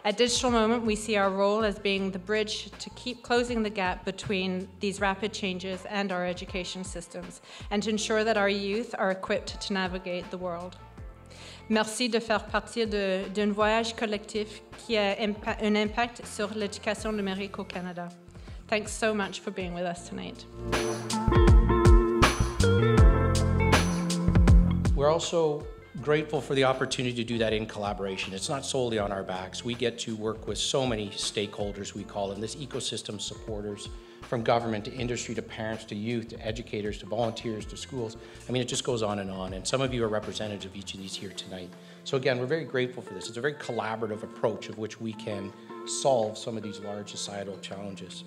At Digital Moment, we see our role as being the bridge to keep closing the gap between these rapid changes and our education systems, and to ensure that our youth are equipped to navigate the world. Merci de faire partie d'un voyage collectif qui a un impact sur l'éducation numérique au Canada. Thanks so much for being with us tonight. We're also grateful for the opportunity to do that in collaboration. It's not solely on our backs. We get to work with so many stakeholders, we call them, this ecosystem supporters, from government to industry to parents to youth to educators to volunteers to schools. I mean, it just goes on, and some of you are representatives of each of these here tonight. So again, we're very grateful for this. It's a very collaborative approach of which we can solve some of these large societal challenges.